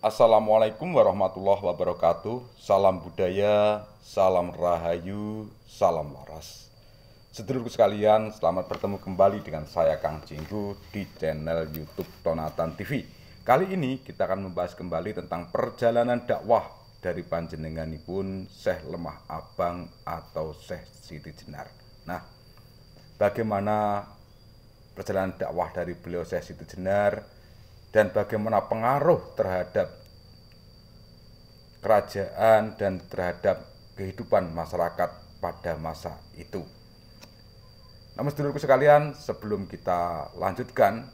Assalamualaikum warahmatullahi wabarakatuh. Salam budaya, salam rahayu, salam waras. Sedulurku sekalian, selamat bertemu kembali dengan saya Kang Jinggu di channel YouTube Tonatan TV. Kali ini kita akan membahas kembali tentang perjalanan dakwah dari panjenenganipun Syekh Lemah Abang atau Syekh Siti Jenar. Nah, bagaimana perjalanan dakwah dari beliau Syekh Siti Jenar dan bagaimana pengaruh terhadap kerajaan dan terhadap kehidupan masyarakat pada masa itu. Namun sedulurku sekalian, sebelum kita lanjutkan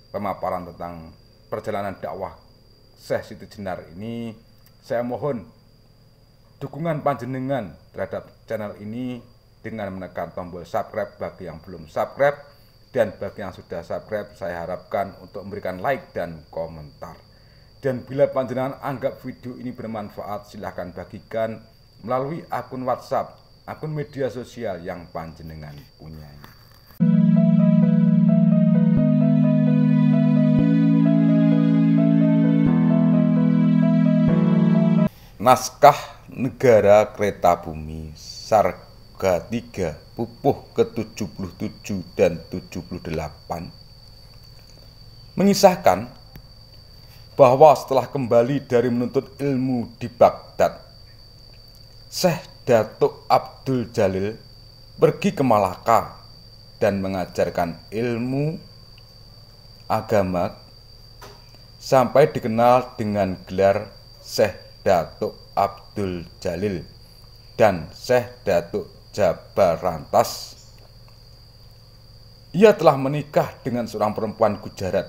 pemaparan tentang perjalanan dakwah Syekh Siti Jenar ini, saya mohon dukungan panjenengan terhadap channel ini dengan menekan tombol subscribe bagi yang belum subscribe, dan bagi yang sudah subscribe saya harapkan untuk memberikan like dan komentar. Dan bila panjenengan anggap video ini bermanfaat, silahkan bagikan melalui akun WhatsApp, akun media sosial yang panjenengan punyai. Naskah Negara Kereta Bumi Sarga 3 pupuh ke-77 dan 78 mengisahkan bahwa setelah kembali dari menuntut ilmu di Baghdad, Syekh Datuk Abdul Jalil pergi ke Malaka dan mengajarkan ilmu agama sampai dikenal dengan gelar Syekh Datuk Abdul Jalil dan Syekh Datuk Jabarantas. Ia telah menikah dengan seorang perempuan Gujarat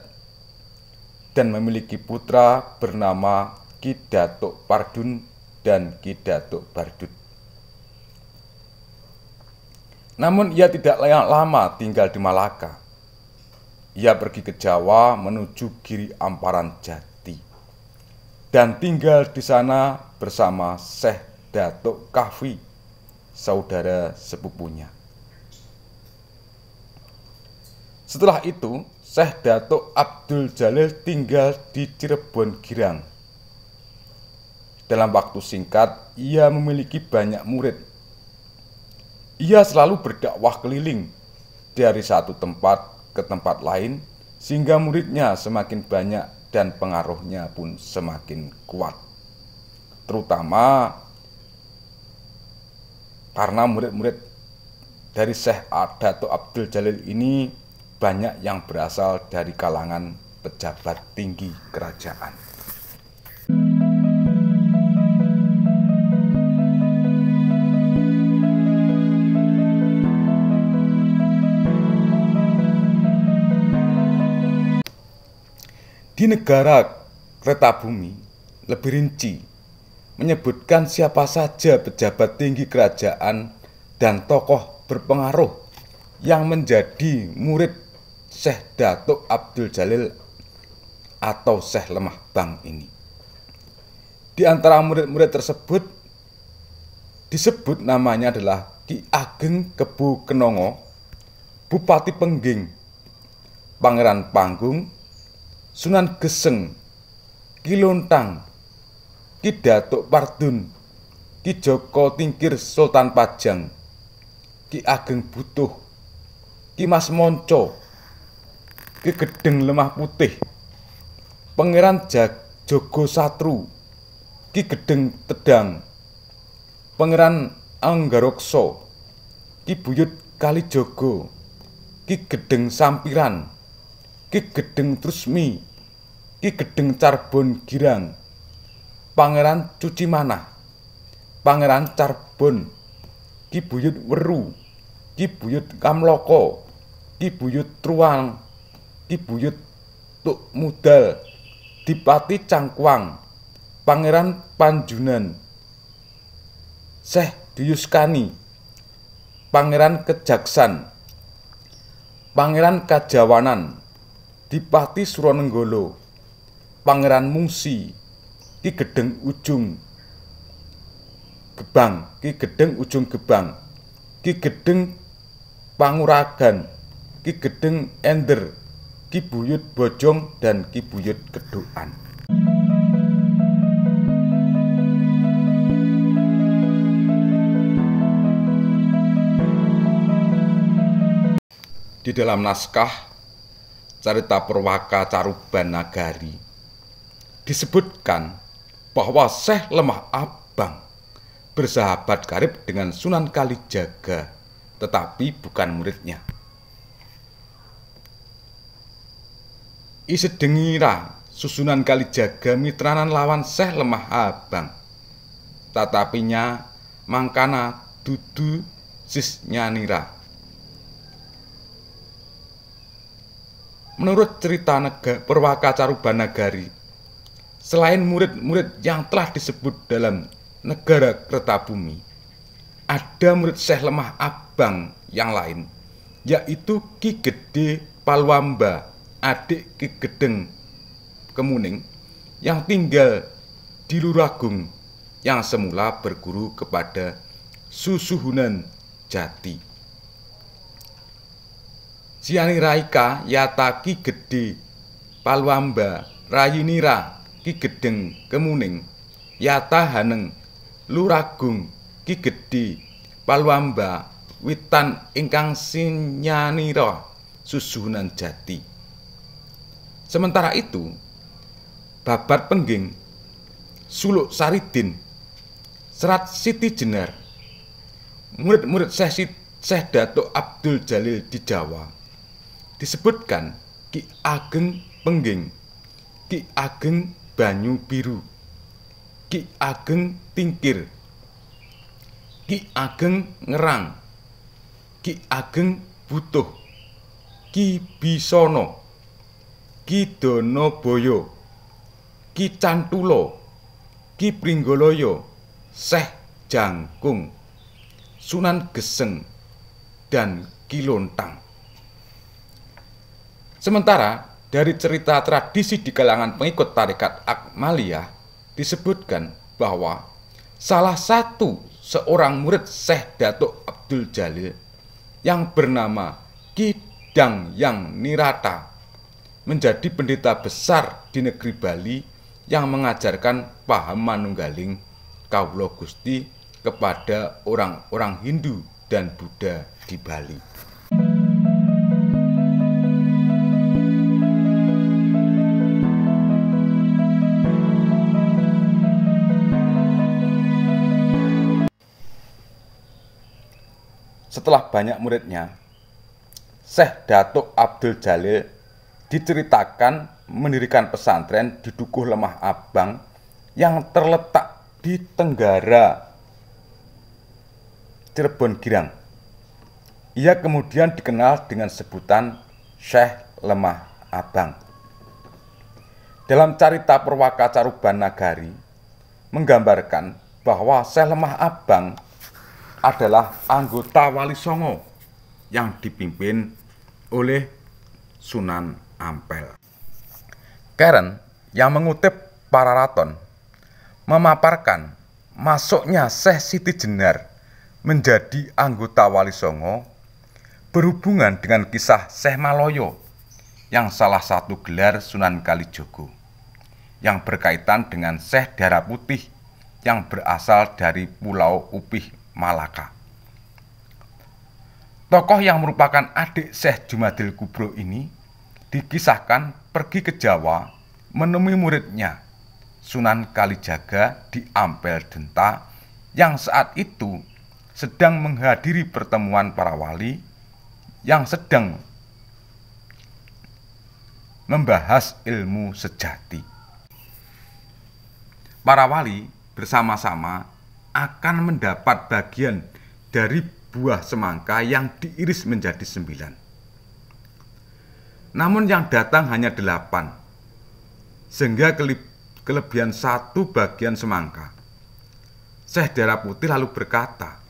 dan memiliki putra bernama Ki Datuk Pardun dan Ki Datuk Bardut. Namun ia tidak lama tinggal di Malaka. Ia pergi ke Jawa menuju Giri Amparan Jati dan tinggal di sana bersama Syekh Datuk Kahfi, saudara sepupunya. Setelah itu, Syekh Datuk Abdul Jalil tinggal di Cirebon Girang. Dalam waktu singkat, ia memiliki banyak murid. Ia selalu berdakwah keliling dari satu tempat ke tempat lain, sehingga muridnya semakin banyak dan pengaruhnya pun semakin kuat. Terutama karena murid-murid dari Syekh Datuk Abdul Jalil ini banyak yang berasal dari kalangan pejabat tinggi kerajaan. Di negara Kereta Bumi lebih rinci menyebutkan siapa saja pejabat tinggi kerajaan dan tokoh berpengaruh yang menjadi murid Syekh Datuk Abdul Jalil atau Syekh Lemah Bang ini. Di antara murid-murid tersebut disebut namanya adalah Ki Ageng Kebu Kenongo, Bupati Pengging, Pangeran Panggung, Sunan Geseng, Ki Lontang, Ki Datuk Pardun, Ki Joko Tingkir Sultan Pajang, Ki Ageng Butuh, Ki Mas Monco, Ki Gedeng Lemah Putih, Pangeran Jogo Satru, Ki Gedeng Tedang, Pangeran Anggarokso, Ki Buyut Kalijogo, Ki Gedeng Sampiran, Ki Gedeng Trusmi, Ki Gedeng Carbon Girang, Pangeran Cucimanah, Pangeran Carbon, Ki Buyut Weru, Ki Buyut Kamloko, Ki Buyut Truang, Ki Buyut Tuk Mudal, Dipati Cangkuang, Pangeran Panjunan, Syekh Diyuskani, Pangeran Kejaksan, Pangeran Kajawanan, Dipati Suronenggolo, Pangeran Mungsi, Ki Gedeng Ujung Gebang, Ki Gedeng Ujung Gebang, Ki Gedeng Panguragan, Ki Gedeng Ender, Ki Buyut Bojong, dan Ki Buyut Kedukan. di dalam naskah Carita Perwaka Caruban Nagari disebutkan bahwa Syekh Lemah Abang bersahabat karib dengan Sunan Kalijaga, tetapi bukan muridnya. Isedengira Susunan Kalijaga mitranan lawan Syekh Lemah Abang, tetapinya mangkana dudu sisnyanira. Menurut cerita Perwaka Caruban Nagari, selain murid-murid yang telah disebut dalam Negara Kertabumi, ada murid Syekh Lemah Abang yang lain, yaitu Ki Gede Palwamba, adik Ki Gedeng Kemuning, yang tinggal di Luragung, yang semula berguru kepada Susuhunan Jati. Siani Raika yata Ki Gede Palwamba Rayinira Ki Gedeng Kemuning yata haneng Luragung Ki Gede Palwamba witan ingkang sinyanira Susuhunan Jati. Sementara itu, babat pengging Suluk Saridin Serat Siti Jenar, murid-murid Syekh Datuk Abdul Jalil di Jawa, disebutkan Ki Ageng Pengging, Ki Ageng Banyu Biru, Ki Ageng Tingkir, Ki Ageng Ngerang, Ki Ageng Butuh, Ki Bisono, Ki Donoboyo, Ki Cantulo, Ki Pringgoloyo, Syekh Jangkung, Sunan Geseng, dan Ki Lontang. Sementara dari cerita tradisi di kalangan pengikut tarekat Akmaliyah disebutkan bahwa salah satu seorang murid Syekh Datuk Abdul Jalil yang bernama Ki Dangyang Nirata menjadi pendeta besar di negeri Bali yang mengajarkan paham manunggaling Kawula Gusti kepada orang-orang Hindu dan Buddha di Bali. Setelah banyak muridnya, Syekh Datuk Abdul Jalil diceritakan mendirikan pesantren di Dukuh Lemah Abang yang terletak di Tenggara Cirebon Girang. Ia kemudian dikenal dengan sebutan Syekh Lemah Abang. Dalam Carita Perwaka Caruban Nagari menggambarkan bahwa Syekh Lemah Abang adalah anggota Wali Songo yang dipimpin oleh Sunan Ampel. Karen yang mengutip Pararaton memaparkan masuknya Syekh Siti Jenar menjadi anggota Wali Songo berhubungan dengan kisah Syekh Maloyo yang salah satu gelar Sunan Kalijogo yang berkaitan dengan Syekh Darah Putih yang berasal dari Pulau Upih, Malaka. Tokoh yang merupakan adik Syekh Jumadil Kubro ini dikisahkan pergi ke Jawa menemui muridnya Sunan Kalijaga di Ampel Denta yang saat itu sedang menghadiri pertemuan para wali yang sedang membahas ilmu sejati. Para wali bersama-sama akan mendapat bagian dari buah semangka yang diiris menjadi 9. Namun yang datang hanya 8, sehingga kelebihan 1 bagian semangka. Syekh Darah Putih lalu berkata,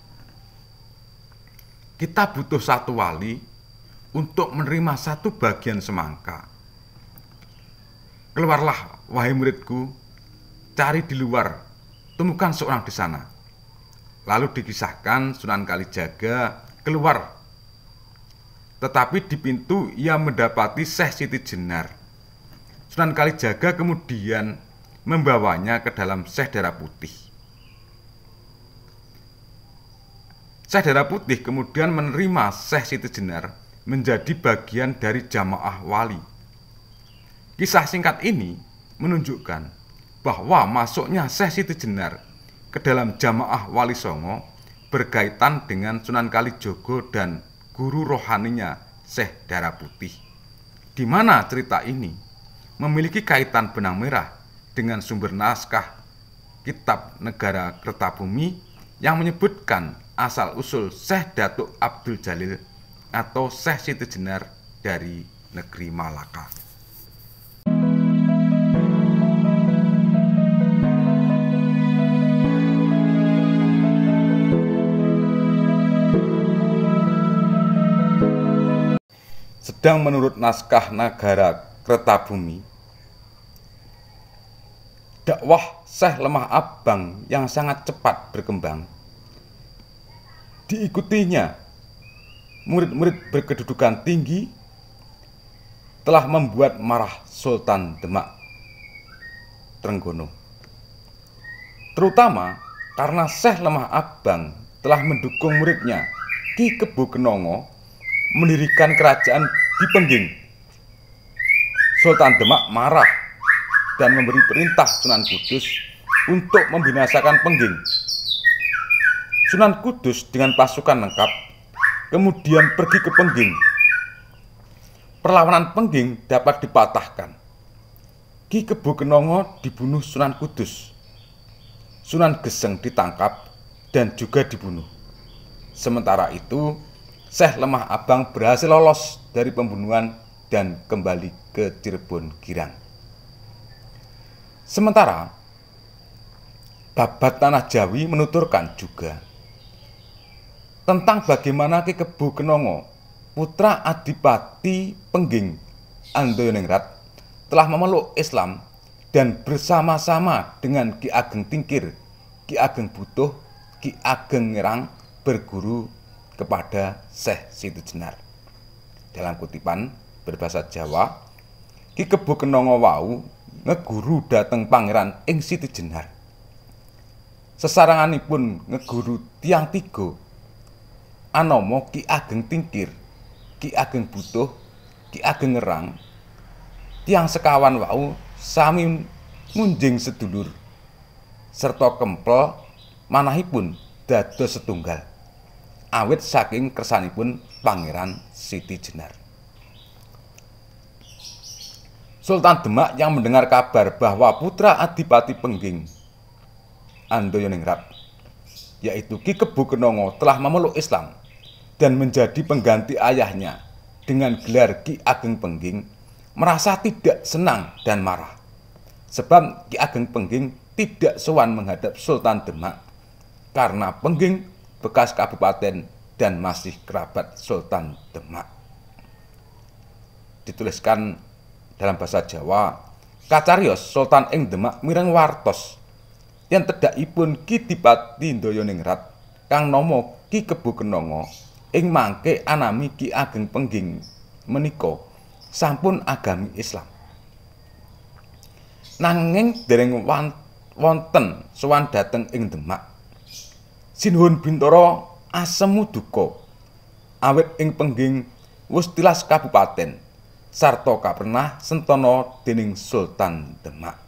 kita butuh 1 wali untuk menerima 1 bagian semangka. Keluarlah, wahai muridku, cari di luar, temukan seorang di sana. Lalu dikisahkan Sunan Kalijaga keluar. Tetapi di pintu ia mendapati Syekh Siti Jenar. Sunan Kalijaga kemudian membawanya ke dalam Syekh Darah Putih. Syekh Darah Putih kemudian menerima Syekh Siti Jenar menjadi bagian dari jamaah wali. Kisah singkat ini menunjukkan bahwa masuknya Syekh Siti Jenar ke dalam jamaah Wali Songo berkaitan dengan Sunan Kalijogo dan guru rohaninya Syekh Dara Putih, di mana cerita ini memiliki kaitan benang merah dengan sumber naskah Kitab Negara Kertabumi yang menyebutkan asal-usul Syekh Datuk Abdul Jalil atau Syekh Siti Jenar dari negeri Malaka. Sedang menurut naskah Nagara Kertabumi, dakwah Syekh Lemah Abang yang sangat cepat berkembang diikutinya murid-murid berkedudukan tinggi telah membuat marah Sultan Demak Trenggono, terutama karena Syekh Lemah Abang telah mendukung muridnya Ki Kebo Kenongo mendirikan kerajaan di Pengging. Sultan Demak marah dan memberi perintah Sunan Kudus untuk membinasakan Pengging. Sunan Kudus dengan pasukan lengkap kemudian pergi ke Pengging. Perlawanan Pengging dapat dipatahkan. Ki Kebo Kenongo dibunuh Sunan Kudus. Sunan Geseng ditangkap dan juga dibunuh. Sementara itu, Syekh Lemah Abang berhasil lolos dari pembunuhan dan kembali ke Cirebon Girang. Sementara, Babat Tanah Jawi menuturkan juga tentang bagaimana Ki Kebo Kenongo, putra Adipati Pengging Andoyoningrat, telah memeluk Islam dan bersama-sama dengan Ki Ageng Tingkir, Ki Ageng Butuh, Ki Ageng Ngerang berguru kepada Syekh Siti Jenar. Dalam kutipan berbahasa Jawa, Ki Kebo Kenongo wau ngeguru dhateng Pangeran ing Siti Jenar. Sesaranganipun ngeguru tiyang tiga anama Ki Ageng Tingkir, Ki Ageng Butuh, Ki Ageng Ngerang. Tiyang sekawan wau sami munjing sedulur serta kempel manahipun dados setunggal awit saking kersanipun Pangeran Siti Jenar. Sultan Demak yang mendengar kabar bahwa putra Adipati Pengging Andoyoningrat, yaitu Ki Kebo Kenongo, telah memeluk Islam dan menjadi pengganti ayahnya dengan gelar Ki Ageng Pengging, merasa tidak senang dan marah. Sebab Ki Ageng Pengging tidak sowan menghadap Sultan Demak karena Pengging bekas kabupaten dan masih kerabat Sultan Demak. Dituliskan dalam bahasa Jawa, kacarios Sultan ing Demak mireng wartos yen tedhakipun Ki Dipati Andoyoningrat kang nama Ki Kebo Kenongo ing mangke anami Ki Ageng Pengging menika sampun agami Islam. Nanging dereng wonten sowan dhateng ing Demak, Sinuhun Bintara asemu duka awit ing Pengging wis tilas kabupaten sarta kapernah sentana dening Sultan Demak.